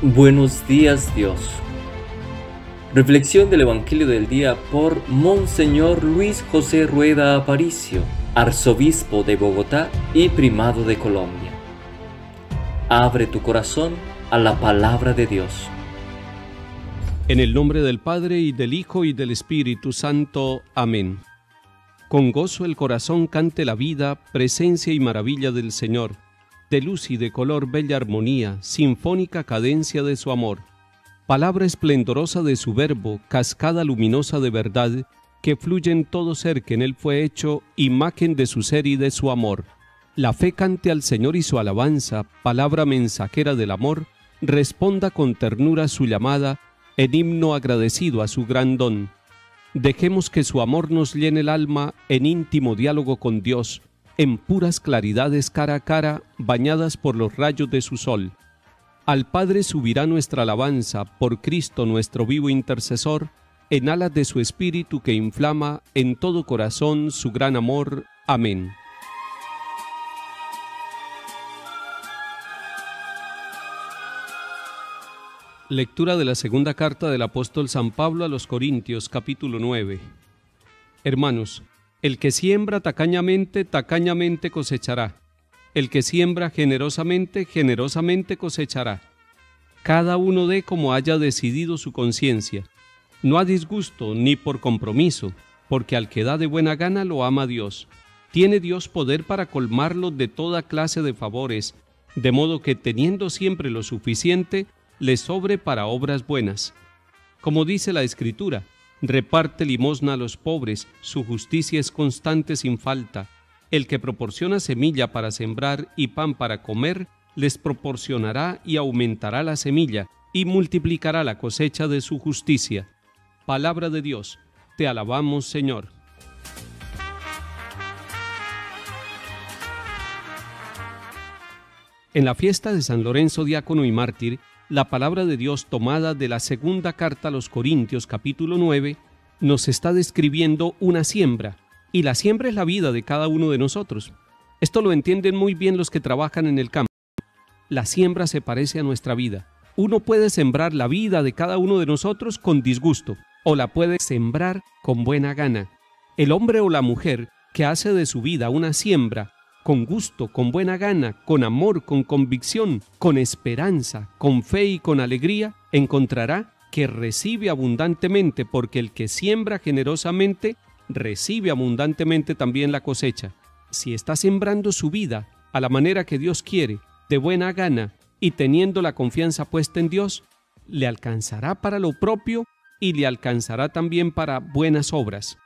Buenos días, Dios. Reflexión del Evangelio del día por Monseñor Luis José Rueda Aparicio, arzobispo de Bogotá y primado de Colombia. Abre tu corazón a la palabra de Dios. En el nombre del Padre, y del Hijo, y del Espíritu Santo. Amén. Con gozo el corazón cante la vida, presencia y maravilla del Señor. De luz y de color bella armonía, sinfónica cadencia de su amor. Palabra esplendorosa de su verbo, cascada luminosa de verdad, que fluye en todo ser que en él fue hecho, imagen de su ser y de su amor. La fe cante al Señor y su alabanza, palabra mensajera del amor, responda con ternura su llamada, en himno agradecido a su gran don. Dejemos que su amor nos llene el alma en íntimo diálogo con Dios, en puras claridades cara a cara, bañadas por los rayos de su sol. Al Padre subirá nuestra alabanza, por Cristo nuestro vivo intercesor, en alas de su Espíritu que inflama en todo corazón su gran amor. Amén. Lectura de la segunda carta del apóstol San Pablo a los Corintios, capítulo 9. Hermanos, el que siembra tacañamente, tacañamente cosechará. El que siembra generosamente, generosamente cosechará. Cada uno dé como haya decidido su conciencia, no a disgusto ni por compromiso, porque al que da de buena gana lo ama Dios. Tiene Dios poder para colmarlo de toda clase de favores, de modo que teniendo siempre lo suficiente, le sobre para obras buenas. Como dice la Escritura, reparte limosna a los pobres, su justicia es constante sin falta. El que proporciona semilla para sembrar y pan para comer, les proporcionará y aumentará la semilla, y multiplicará la cosecha de su justicia. Palabra de Dios, te alabamos, Señor. En la fiesta de San Lorenzo diácono y mártir, la palabra de Dios tomada de la segunda carta a los Corintios, capítulo 9, nos está describiendo una siembra, y la siembra es la vida de cada uno de nosotros. Esto lo entienden muy bien los que trabajan en el campo. La siembra se parece a nuestra vida. Uno puede sembrar la vida de cada uno de nosotros con disgusto, o la puede sembrar con buena gana. El hombre o la mujer que hace de su vida una siembra, con gusto, con buena gana, con amor, con convicción, con esperanza, con fe y con alegría, encontrará que recibe abundantemente, porque el que siembra generosamente, recibe abundantemente también la cosecha. Si está sembrando su vida a la manera que Dios quiere, de buena gana y teniendo la confianza puesta en Dios, le alcanzará para lo propio y le alcanzará también para buenas obras.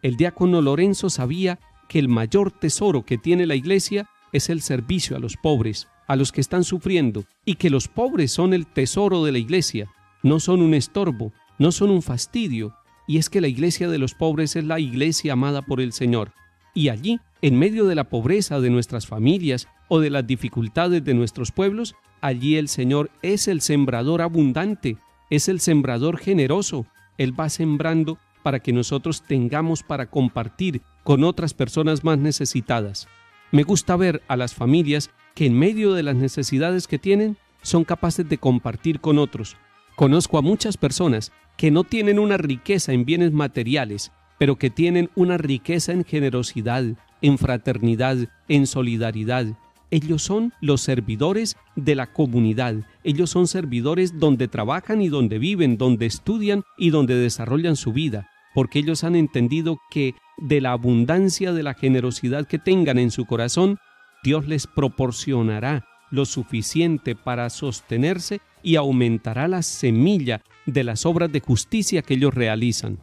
El diácono Lorenzo sabía que el mayor tesoro que tiene la Iglesia es el servicio a los pobres, a los que están sufriendo, y que los pobres son el tesoro de la Iglesia, no son un estorbo, no son un fastidio, y es que la Iglesia de los pobres es la Iglesia amada por el Señor. Y allí, en medio de la pobreza de nuestras familias o de las dificultades de nuestros pueblos, allí el Señor es el sembrador abundante, es el sembrador generoso. Él va sembrando para que nosotros tengamos para compartir con otras personas más necesitadas. Me gusta ver a las familias que en medio de las necesidades que tienen, son capaces de compartir con otros. Conozco a muchas personas que no tienen una riqueza en bienes materiales, pero que tienen una riqueza en generosidad, en fraternidad, en solidaridad. Ellos son los servidores de la comunidad. Ellos son servidores donde trabajan y donde viven, donde estudian y donde desarrollan su vida, porque ellos han entendido que de la abundancia de la generosidad que tengan en su corazón, Dios les proporcionará lo suficiente para sostenerse y aumentará la semilla de las obras de justicia que ellos realizan.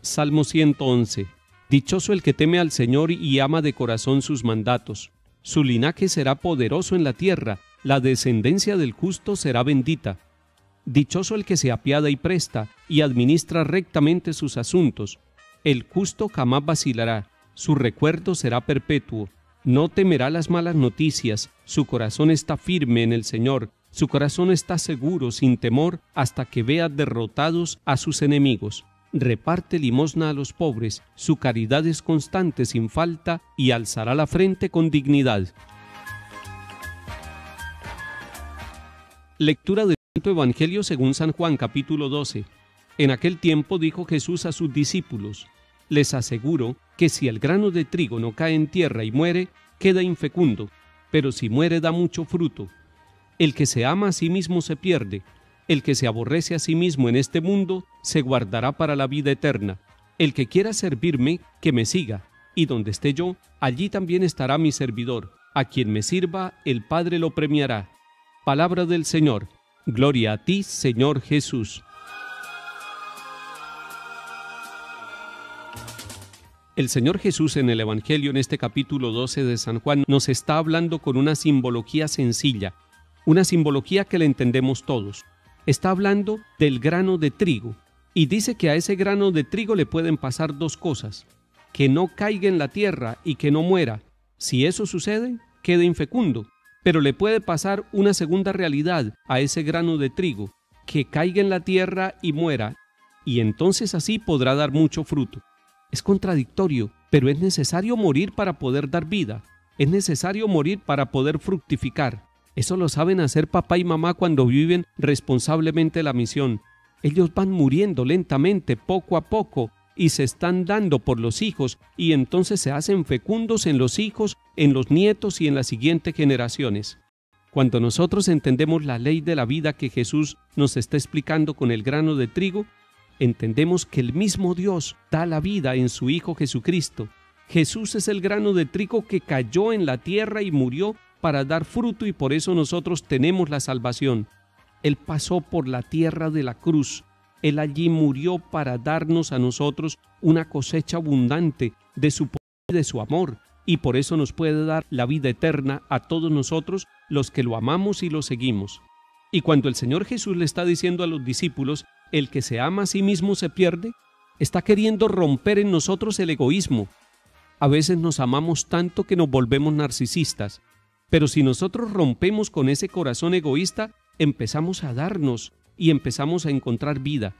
Salmo 111. Dichoso el que teme al Señor y ama de corazón sus mandatos. Su linaje será poderoso en la tierra, la descendencia del justo será bendita. Dichoso el que se apiada y presta, y administra rectamente sus asuntos. El justo jamás vacilará, su recuerdo será perpetuo. No temerá las malas noticias, su corazón está firme en el Señor, su corazón está seguro, sin temor, hasta que vea derrotados a sus enemigos. reparte limosna a los pobres, su caridad es constante sin falta y alzará la frente con dignidad. Lectura del Santo Evangelio según San Juan, capítulo 12. En aquel tiempo dijo Jesús a sus discípulos: les aseguro que si el grano de trigo no cae en tierra y muere, queda infecundo, pero si muere da mucho fruto. El que se ama a sí mismo se pierde, el que se aborrece a sí mismo en este mundo se guardará para la vida eterna. El que quiera servirme, que me siga, y donde esté yo, allí también estará mi servidor. A quien me sirva, el Padre lo premiará. Palabra del Señor. Gloria a ti, Señor Jesús. El Señor Jesús en el Evangelio, en este capítulo 12 de San Juan, nos está hablando con una simbología sencilla, una simbología que le entendemos todos. Está hablando del grano de trigo, y dice que a ese grano de trigo le pueden pasar dos cosas: que no caiga en la tierra y que no muera. Si eso sucede, queda infecundo. Pero le puede pasar una segunda realidad a ese grano de trigo: que caiga en la tierra y muera, y entonces así podrá dar mucho fruto. Es contradictorio, pero es necesario morir para poder dar vida. Es necesario morir para poder fructificar. Eso lo saben hacer papá y mamá cuando viven responsablemente la misión. Ellos van muriendo lentamente, poco a poco, y se están dando por los hijos, y entonces se hacen fecundos en los hijos, en los nietos y en las siguientes generaciones. Cuando nosotros entendemos la ley de la vida que Jesús nos está explicando con el grano de trigo, entendemos que el mismo Dios da la vida en su Hijo Jesucristo. Jesús es el grano de trigo que cayó en la tierra y murió para dar fruto, y por eso nosotros tenemos la salvación. Él pasó por la tierra de la cruz. Él allí murió para darnos a nosotros una cosecha abundante de su poder y de su amor, y por eso nos puede dar la vida eterna a todos nosotros los que lo amamos y lo seguimos. Y cuando el Señor Jesús le está diciendo a los discípulos: el que se ama a sí mismo se pierde, está queriendo romper en nosotros el egoísmo. A veces nos amamos tanto que nos volvemos narcisistas, pero si nosotros rompemos con ese corazón egoísta, empezamos a darnos y empezamos a encontrar vida.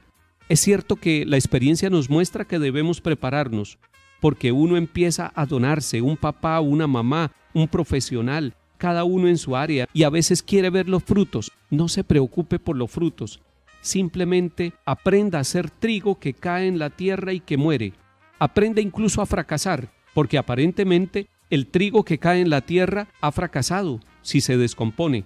Es cierto que la experiencia nos muestra que debemos prepararnos, porque uno empieza a donarse, un papá, una mamá, un profesional, cada uno en su área, y a veces quiere ver los frutos. No se preocupe por los frutos. Simplemente aprenda a ser trigo que cae en la tierra y que muere. Aprenda incluso a fracasar, porque aparentemente el trigo que cae en la tierra ha fracasado si se descompone.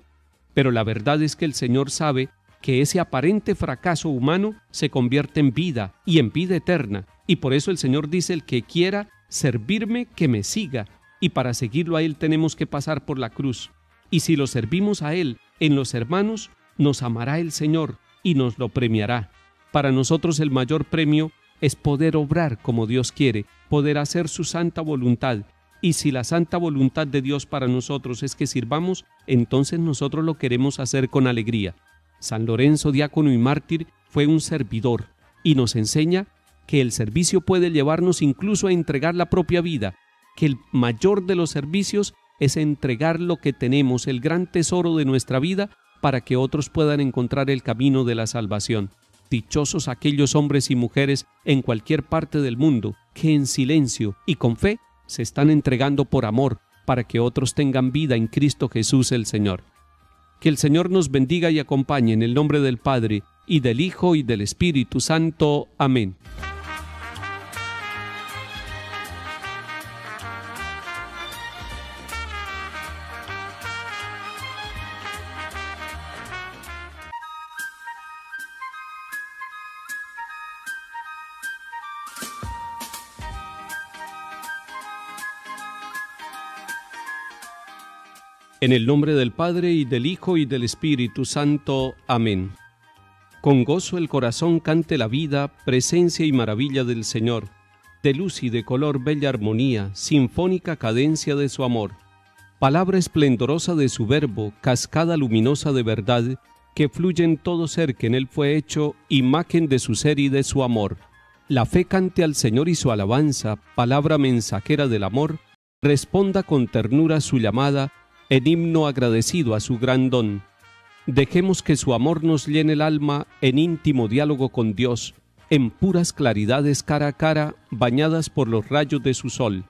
Pero la verdad es que el Señor sabe que ese aparente fracaso humano se convierte en vida y en vida eterna. Y por eso el Señor dice: el que quiera servirme, que me siga. Y para seguirlo a Él tenemos que pasar por la cruz. Y si lo servimos a Él en los hermanos, nos amará el Señor y nos lo premiará. Para nosotros el mayor premio es poder obrar como Dios quiere, poder hacer su santa voluntad. Y si la santa voluntad de Dios para nosotros es que sirvamos, entonces nosotros lo queremos hacer con alegría. San Lorenzo, diácono y mártir, fue un servidor y nos enseña que el servicio puede llevarnos incluso a entregar la propia vida, que el mayor de los servicios es entregar lo que tenemos, el gran tesoro de nuestra vida, para que otros puedan encontrar el camino de la salvación. Dichosos aquellos hombres y mujeres en cualquier parte del mundo que en silencio y con fe se están entregando por amor para que otros tengan vida en Cristo Jesús el Señor. Que el Señor nos bendiga y acompañe en el nombre del Padre, y del Hijo, y del Espíritu Santo. Amén. En el nombre del Padre, y del Hijo, y del Espíritu Santo. Amén. Con gozo el corazón cante la vida, presencia y maravilla del Señor. De luz y de color bella armonía, sinfónica cadencia de su amor. Palabra esplendorosa de su verbo, cascada luminosa de verdad, que fluye en todo ser que en él fue hecho, imagen de su ser y de su amor. La fe cante al Señor y su alabanza, palabra mensajera del amor, responda con ternura su llamada, en himno agradecido a su gran don. Dejemos que su amor nos llene el alma en íntimo diálogo con Dios, en puras claridades cara a cara, bañadas por los rayos de su sol.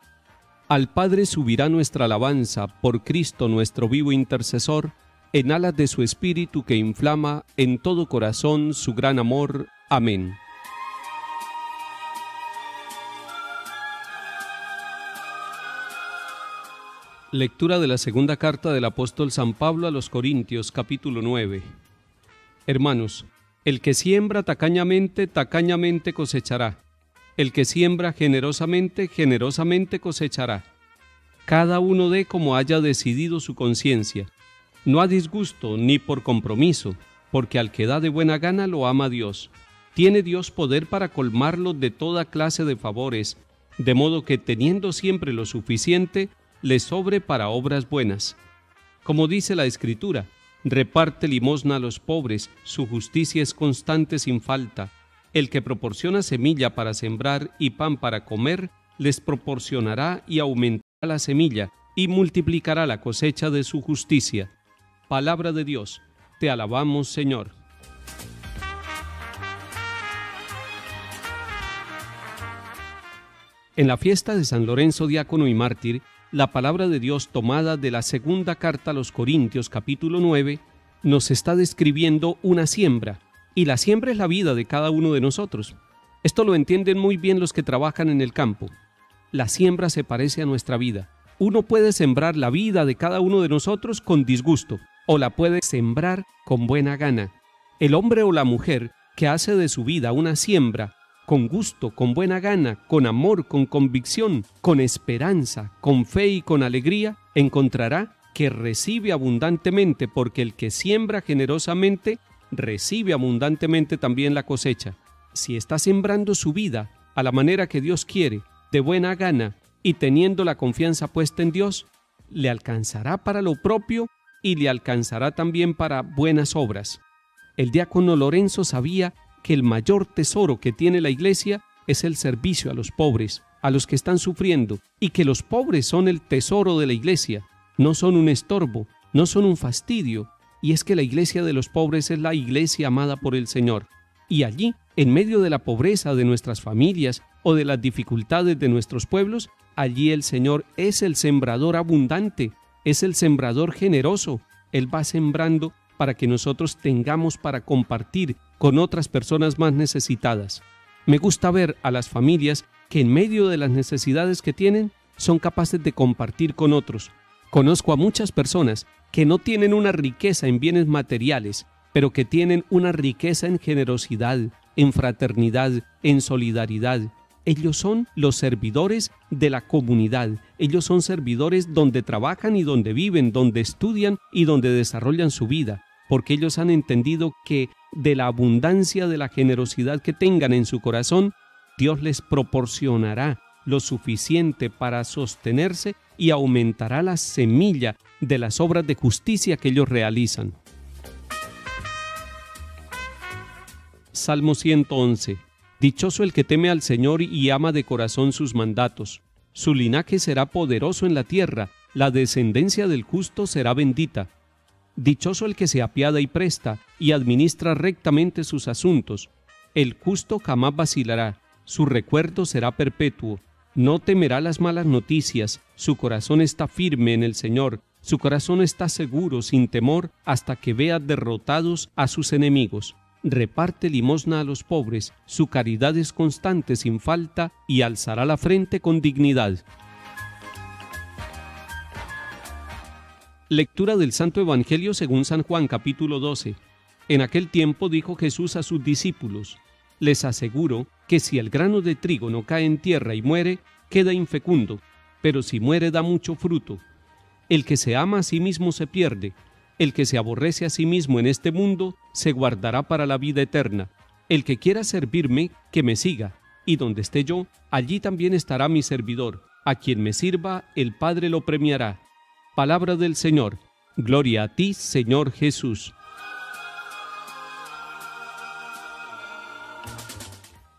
Al Padre subirá nuestra alabanza, por Cristo nuestro vivo intercesor, en alas de su espíritu que inflama en todo corazón su gran amor. Amén. Lectura de la segunda carta del apóstol San Pablo a los Corintios, capítulo 9. Hermanos, el que siembra tacañamente, tacañamente cosechará. El que siembra generosamente, generosamente cosechará. Cada uno dé como haya decidido su conciencia, no a disgusto ni por compromiso, porque al que da de buena gana lo ama Dios. Tiene Dios poder para colmarlo de toda clase de favores, de modo que teniendo siempre lo suficiente, le sobre para obras buenas. Como dice la Escritura, reparte limosna a los pobres, su justicia es constante sin falta. El que proporciona semilla para sembrar y pan para comer, les proporcionará y aumentará la semilla y multiplicará la cosecha de su justicia. Palabra de Dios, te alabamos, Señor. En la fiesta de San Lorenzo, diácono y mártir, la palabra de Dios tomada de la segunda carta a los Corintios, capítulo 9, nos está describiendo una siembra, y la siembra es la vida de cada uno de nosotros. Esto lo entienden muy bien los que trabajan en el campo. La siembra se parece a nuestra vida. Uno puede sembrar la vida de cada uno de nosotros con disgusto, o la puede sembrar con buena gana. El hombre o la mujer que hace de su vida una siembra, con gusto, con buena gana, con amor, con convicción, con esperanza, con fe y con alegría, encontrará que recibe abundantemente, porque el que siembra generosamente, recibe abundantemente también la cosecha. Si está sembrando su vida a la manera que Dios quiere, de buena gana y teniendo la confianza puesta en Dios, le alcanzará para lo propio y le alcanzará también para buenas obras. El diácono Lorenzo sabía que el mayor tesoro que tiene la Iglesia es el servicio a los pobres, a los que están sufriendo, y que los pobres son el tesoro de la Iglesia, no son un estorbo, no son un fastidio, y es que la Iglesia de los pobres es la Iglesia amada por el Señor. Y allí, en medio de la pobreza de nuestras familias o de las dificultades de nuestros pueblos, allí el Señor es el sembrador abundante, es el sembrador generoso. Él va sembrando para que nosotros tengamos para compartir con otras personas más necesitadas. Me gusta ver a las familias que en medio de las necesidades que tienen, son capaces de compartir con otros. Conozco a muchas personas que no tienen una riqueza en bienes materiales, pero que tienen una riqueza en generosidad, en fraternidad, en solidaridad. Ellos son los servidores de la comunidad. Ellos son servidores donde trabajan y donde viven, donde estudian y donde desarrollan su vida, porque ellos han entendido que de la abundancia de la generosidad que tengan en su corazón, Dios les proporcionará lo suficiente para sostenerse y aumentará la semilla de las obras de justicia que ellos realizan. Salmo 111. Dichoso el que teme al Señor y ama de corazón sus mandatos. Su linaje será poderoso en la tierra, la descendencia del justo será bendita. Dichoso el que se apiada y presta, y administra rectamente sus asuntos. El justo jamás vacilará, su recuerdo será perpetuo. No temerá las malas noticias, su corazón está firme en el Señor, su corazón está seguro sin temor hasta que vea derrotados a sus enemigos. Reparte limosna a los pobres, su caridad es constante sin falta y alzará la frente con dignidad. Lectura del Santo Evangelio según San Juan, capítulo 12. En aquel tiempo dijo Jesús a sus discípulos: les aseguro que si el grano de trigo no cae en tierra y muere, queda infecundo, pero si muere da mucho fruto. El que se ama a sí mismo se pierde, el que se aborrece a sí mismo en este mundo se guardará para la vida eterna. El que quiera servirme, que me siga, y donde esté yo, allí también estará mi servidor. A quien me sirva, el Padre lo premiará. Palabra del Señor. Gloria a ti, Señor Jesús.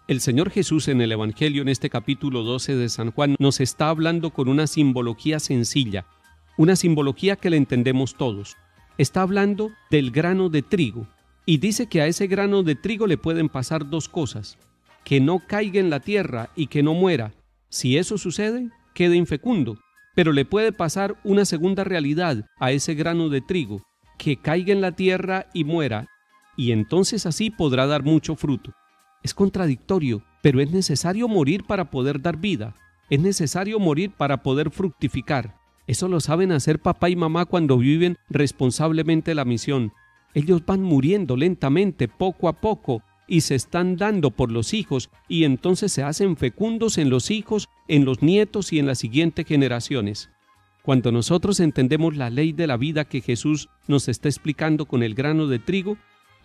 El Señor Jesús en el Evangelio, en este capítulo 12 de San Juan, nos está hablando con una simbología sencilla, una simbología que la entendemos todos. Está hablando del grano de trigo, y dice que a ese grano de trigo le pueden pasar dos cosas: que no caiga en la tierra y que no muera. Si eso sucede, queda infecundo. Pero le puede pasar una segunda realidad a ese grano de trigo, que caiga en la tierra y muera, y entonces así podrá dar mucho fruto. Es contradictorio, pero es necesario morir para poder dar vida. Es necesario morir para poder fructificar. Eso lo saben hacer papá y mamá cuando viven responsablemente la misión. Ellos van muriendo lentamente, poco a poco, y se están dando por los hijos, y entonces se hacen fecundos en los hijos, en los nietos y en las siguientes generaciones. Cuando nosotros entendemos la ley de la vida que Jesús nos está explicando con el grano de trigo,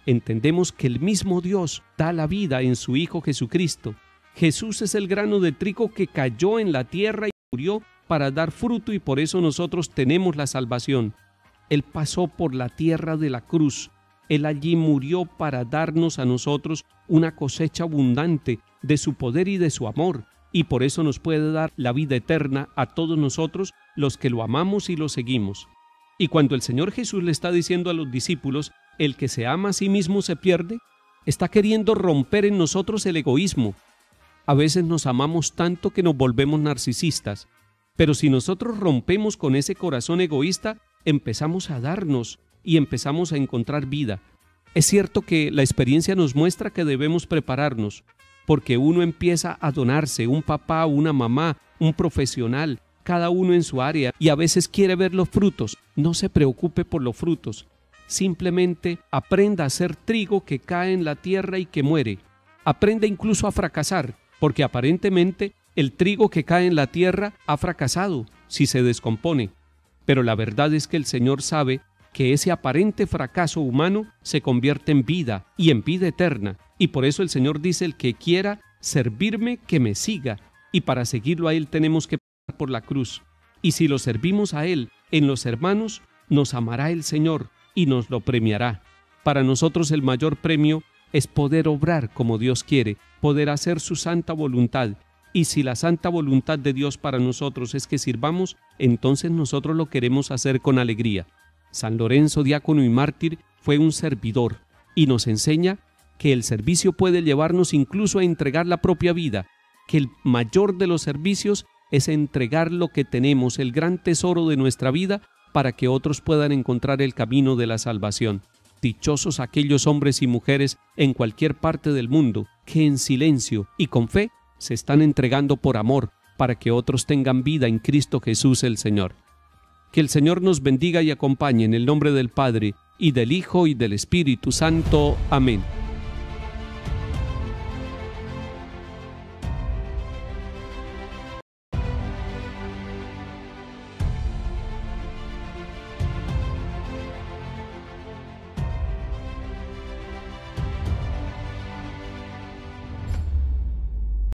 entendemos que el mismo Dios da la vida en su Hijo Jesucristo. Jesús es el grano de trigo que cayó en la tierra y murió para dar fruto, y por eso nosotros tenemos la salvación. Él pasó por la tierra de la cruz. Él allí murió para darnos a nosotros una cosecha abundante de su poder y de su amor, y por eso nos puede dar la vida eterna a todos nosotros los que lo amamos y lo seguimos. Y cuando el Señor Jesús le está diciendo a los discípulos, el que se ama a sí mismo se pierde, está queriendo romper en nosotros el egoísmo. A veces nos amamos tanto que nos volvemos narcisistas, pero si nosotros rompemos con ese corazón egoísta, empezamos a darnos y empezamos a encontrar vida. Es cierto que la experiencia nos muestra que debemos prepararnos, porque uno empieza a donarse, un papá, una mamá, un profesional, cada uno en su área, y a veces quiere ver los frutos. No se preocupe por los frutos, simplemente aprenda a ser trigo que cae en la tierra y que muere. Aprenda incluso a fracasar, porque aparentemente el trigo que cae en la tierra ha fracasado si se descompone. Pero la verdad es que el Señor sabe que ese aparente fracaso humano se convierte en vida y en vida eterna. Y por eso el Señor dice: el que quiera servirme, que me siga. Y para seguirlo a Él tenemos que pasar por la cruz. Y si lo servimos a Él en los hermanos, nos amará el Señor y nos lo premiará. Para nosotros el mayor premio es poder obrar como Dios quiere, poder hacer su santa voluntad. Y si la santa voluntad de Dios para nosotros es que sirvamos, entonces nosotros lo queremos hacer con alegría. San Lorenzo, diácono y mártir, fue un servidor y nos enseña que el servicio puede llevarnos incluso a entregar la propia vida, que el mayor de los servicios es entregar lo que tenemos, el gran tesoro de nuestra vida, para que otros puedan encontrar el camino de la salvación. Dichosos aquellos hombres y mujeres en cualquier parte del mundo que en silencio y con fe se están entregando por amor para que otros tengan vida en Cristo Jesús el Señor. Que el Señor nos bendiga y acompañe en el nombre del Padre, y del Hijo, y del Espíritu Santo. Amén.